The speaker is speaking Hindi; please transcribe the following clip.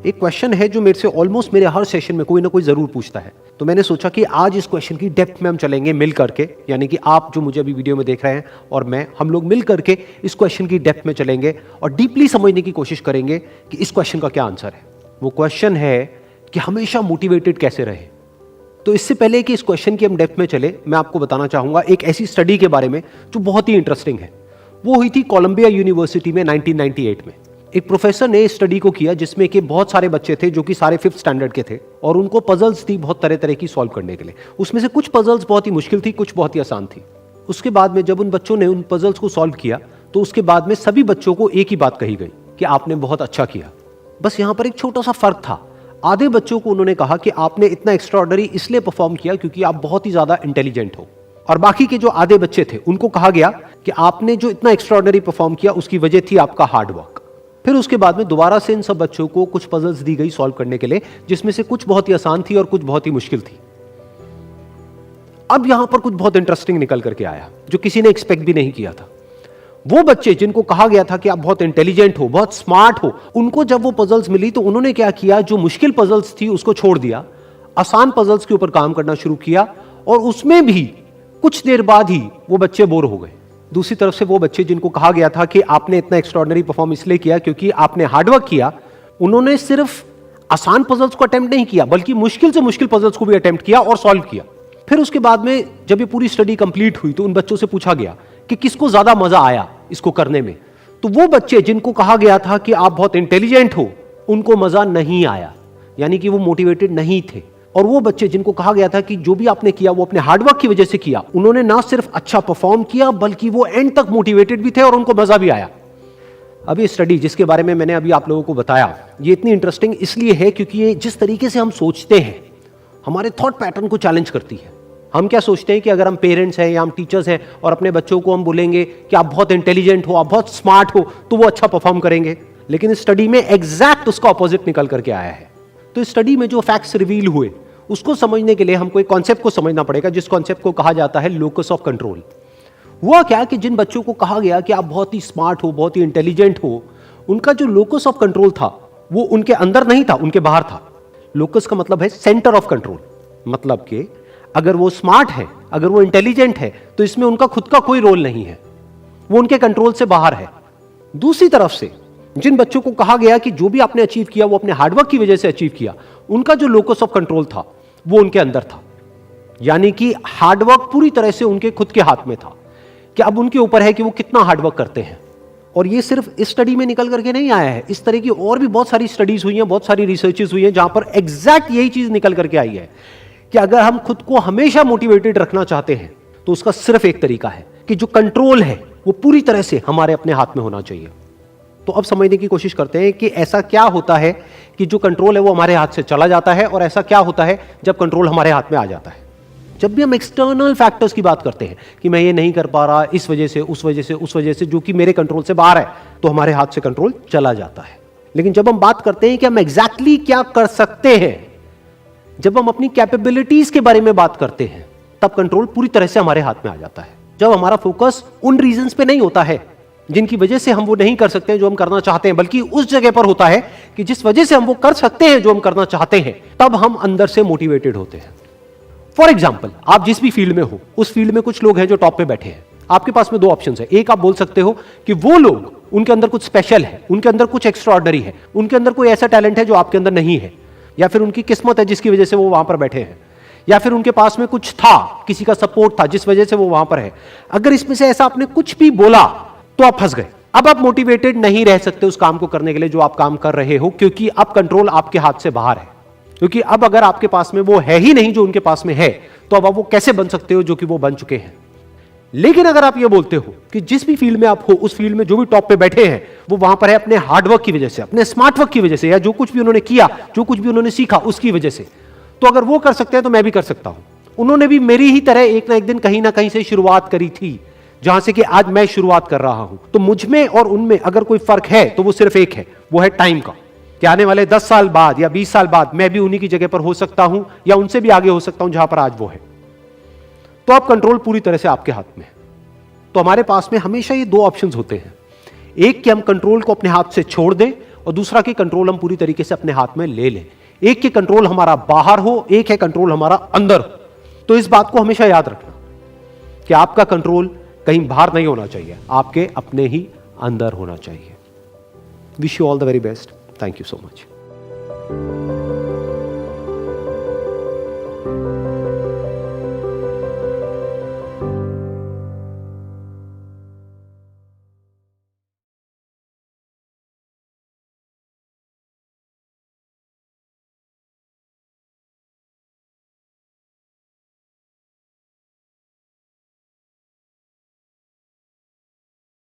एक क्वेश्चन है जो मेरे से ऑलमोस्ट मेरे हर सेशन में कोई ना कोई जरूर पूछता है, तो मैंने सोचा कि आज इस क्वेश्चन की डेप्थ में हम चलेंगे मिल करके, यानी कि आप जो मुझे अभी वीडियो में देख रहे हैं और मैं, हम लोग मिल करके इस क्वेश्चन की डेप्थ में चलेंगे और डीपली समझने की कोशिश करेंगे कि इस क्वेश्चन का क्या आंसर है। वो क्वेश्चन है कि हमेशा मोटिवेटेड कैसे रहे। तो इससे पहले कि इस क्वेश्चन की हम डेप्थ में चले, मैं आपको बताना चाहूंगा एक ऐसी स्टडी के बारे में जो बहुत ही इंटरेस्टिंग है। वो हुई थी कोलंबिया यूनिवर्सिटी में 1998 में। एक प्रोफेसर ने इस स्टडी को किया जिसमें कि बहुत सारे बच्चे थे जो कि सारे 5th स्टैंडर्ड के थे और उनको पजल्स थी बहुत तरह तरह की सॉल्व करने के लिए। उसमें से कुछ पजल्स बहुत ही मुश्किल थी, कुछ बहुत ही आसान थी। उसके बाद में जब उन बच्चों ने उन पजल्स को सॉल्व किया तो उसके बाद में सभी बच्चों को एक ही बात कही गई कि आपने बहुत अच्छा किया। बस यहां पर एक छोटा सा फर्क था। आधे बच्चों को उन्होंने कहा कि आपने इतना एक्स्ट्राऑर्डिनरी इसलिए परफॉर्म किया क्योंकि आप बहुत ही ज्यादा इंटेलिजेंट हो, और बाकी के जो आधे बच्चे थे उनको कहा गया कि आपने जो इतना एक्स्ट्राऑर्डिनरी परफॉर्म किया उसकी वजह थी आपका हार्ड वर्क। फिर उसके बाद में दोबारा से इन सब बच्चों को कुछ पजल्स दी गई सॉल्व करने के लिए, जिसमें से कुछ बहुत ही आसान थी और कुछ बहुत ही मुश्किल थी। अब यहां पर कुछ बहुत इंटरेस्टिंग निकल करके आया जो किसी ने एक्सपेक्ट भी नहीं किया था। वो बच्चे जिनको कहा गया था कि आप बहुत इंटेलिजेंट हो, बहुत स्मार्ट हो, उनको जब वो पजल्स मिली तो उन्होंने क्या किया, जो मुश्किल पजल्स थी उसको छोड़ दिया, आसान पजल्स के ऊपर काम करना शुरू किया, और उसमें भी कुछ देर बाद ही वो बच्चे बोर हो गए। दूसरी तरफ से वो बच्चे जिनको कहा गया था कि आपने इतना एक्स्ट्राऑर्डिनरी परफॉर्म इसलिए किया क्योंकि आपने हार्डवर्क किया, उन्होंने सिर्फ आसान पजल्स को अटेम्प्ट नहीं किया बल्कि मुश्किल से मुश्किल पजल्स को भी अटेम्प्ट किया और सॉल्व किया। फिर उसके बाद में जब ये पूरी स्टडी कंप्लीट हुई तो उन बच्चों से पूछा गया कि किसको ज्यादा मजा आया इसको करने में। तो वो बच्चे जिनको कहा गया था कि आप बहुत इंटेलिजेंट हो, उनको मजा नहीं आया, यानी कि वो मोटिवेटेड नहीं थे। और वो बच्चे जिनको कहा गया था कि जो भी आपने किया वो अपने हार्डवर्क की वजह से किया, उन्होंने ना सिर्फ अच्छा परफॉर्म किया बल्कि वो एंड तक मोटिवेटेड भी थे और उनको मजा भी आया। अब ये स्टडी जिसके बारे में मैंने अभी आप लोगों को बताया, ये इतनी इंटरेस्टिंग इसलिए है क्योंकि ये जिस तरीके से हम सोचते हैं, हमारे थॉट पैटर्न को चैलेंज करती है। हम क्या सोचते हैं कि अगर हम पेरेंट्स हैं या हम टीचर्स हैं और अपने बच्चों को हम बोलेंगे कि आप बहुत इंटेलिजेंट हो, आप बहुत स्मार्ट हो, तो वो अच्छा परफॉर्म करेंगे। लेकिन इस स्टडी में एग्जैक्ट उसका ऑपोजिट निकल करके आया है। तो इस स्टडी में जो फैक्ट्स रिवील हुए उसको समझने के लिए हमको एक कॉन्सेप्ट को समझना पड़ेगा, जिस कॉन्सेप्ट को कहा जाता है लोकस ऑफ कंट्रोल। हुआ क्या कि जिन बच्चों को कहा गया कि आप बहुत ही स्मार्ट हो, बहुत ही इंटेलिजेंट हो, उनका जो लोकस ऑफ कंट्रोल था वो उनके अंदर नहीं था, उनके बाहर था। लोकस का मतलब है सेंटर ऑफ कंट्रोल, मतलब कि अगर वो स्मार्ट है, अगर वो इंटेलिजेंट है, तो इसमें उनका खुद का कोई रोल नहीं है, वो उनके कंट्रोल से बाहर है। दूसरी तरफ से जिन बच्चों को कहा गया कि जो भी आपने अचीव किया वो अपने हार्डवर्क की वजह से अचीव किया, उनका जो लोकस ऑफ कंट्रोल था वो उनके अंदर था, यानी कि हार्डवर्क पूरी तरह से उनके खुद के हाथ में था कि अब उनके ऊपर है कि वो कितना हार्डवर्क करते हैं। और ये सिर्फ इस स्टडी में निकल करके नहीं आया है, इस तरह की और भी बहुत सारी स्टडीज हुई हैं, बहुत सारी रिसर्चेस हुई हैं जहां पर एग्जैक्ट यही चीज निकल करके आई है कि अगर हम खुद को हमेशा मोटिवेटेड रखना चाहते हैं तो उसका सिर्फ एक तरीका है कि जो कंट्रोल है वो पूरी तरह से हमारे अपने हाथ में होना चाहिए। तो अब समझने की कोशिश करते हैं कि ऐसा क्या होता है कि जो कंट्रोल है वो हमारे हाथ से चला जाता है, और ऐसा क्या होता है जब कंट्रोल हमारे हाथ में आ जाता है। जब भी हम एक्सटर्नल फैक्टर्स की बात करते हैं कि मैं ये नहीं कर पा रहा इस वजह से, उस वजह से, उस वजह से, जो कि मेरे कंट्रोल से बाहर है, तो हमारे हाथ से कंट्रोल चला जाता है। लेकिन जब हम बात करते हैं कि हम एग्जैक्टली क्या कर सकते हैं, जब हम अपनी कैपेबिलिटीज के बारे में बात करते हैं, तब कंट्रोल पूरी तरह से हमारे हाथ में आ जाता है। जब हमारा फोकस उन रीजंस पे नहीं होता है जिनकी वजह से हम वो नहीं कर सकते जो हम करना चाहते हैं, बल्कि उस जगह पर होता है कि जिस वजह से हम वो कर सकते हैं जो हम करना चाहते हैं, तब हम अंदर से मोटिवेटेड होते हैं। फॉर एग्जाम्पल, आप जिस भी फील्ड में हो, उस फील्ड में कुछ लोग हैं जो टॉप पे बैठे हैं। आपके पास में दो ऑप्शंस है। एक, आप बोल सकते हो कि वो लोग, उनके अंदर कुछ स्पेशल है, उनके अंदर कुछ एक्स्ट्राऑर्डिनरी है, उनके अंदर कोई ऐसा टैलेंट है जो आपके अंदर नहीं है, या फिर उनकी किस्मत है जिसकी वजह से वो वहां पर बैठे हैं, या फिर उनके पास में कुछ था, किसी का सपोर्ट था जिस वजह से वो वहां पर है। अगर इसमें से ऐसा आपने कुछ भी बोला तो आप फंस गए। अब आप मोटिवेटेड नहीं रह सकते उस काम को करने के लिए जो आप काम कर रहे हो, क्योंकि अब कंट्रोल आपके हाथ से बाहर है। क्योंकि अब अगर आपके पास में वो है ही नहीं जो उनके पास में है, तो अब आप वो कैसे बन सकते हो जो कि वो बन चुके हैं। लेकिन अगर आप ये बोलते हो कि जिस भी फील्ड में आप हो, उस फील्ड में जो भी टॉप पे बैठे हैं वो वहां पर है अपने हार्डवर्क की वजह से, अपने स्मार्ट वर्क की वजह से, या जो कुछ भी उन्होंने किया, जो कुछ भी उन्होंने सीखा उसकी वजह से, तो अगर वो कर सकते हैं तो मैं भी कर सकता हूं। उन्होंने भी मेरी ही तरह एक ना एक दिन कहीं ना कहीं से शुरुआत करी थी, जहां से कि आज मैं शुरुआत कर रहा हूं। तो मुझ में और उनमें अगर कोई फर्क है तो वो सिर्फ एक है, वो है टाइम का, कि आने वाले 10 साल बाद या 20 साल बाद मैं भी उन्हीं की जगह पर हो सकता हूं या उनसे भी आगे हो सकता हूं जहां पर आज वो है। तो अब कंट्रोल पूरी तरह से आपके हाथ में है। तो हमारे पास में हमेशा ये दो ऑप्शंस होते हैं, एक कि हम कंट्रोल को अपने हाथ से छोड़ दें, और दूसरा कि कंट्रोल हम पूरी तरीके से अपने हाथ में ले लें। एक के कंट्रोल हमारा बाहर हो, एक है कंट्रोल हमारा अंदर हो। तो इस बात को हमेशा याद रखना कि आपका कंट्रोल कहीं बाहर नहीं होना चाहिए, आपके अपने ही अंदर होना चाहिए। Wish you all the very best. Thank you so much.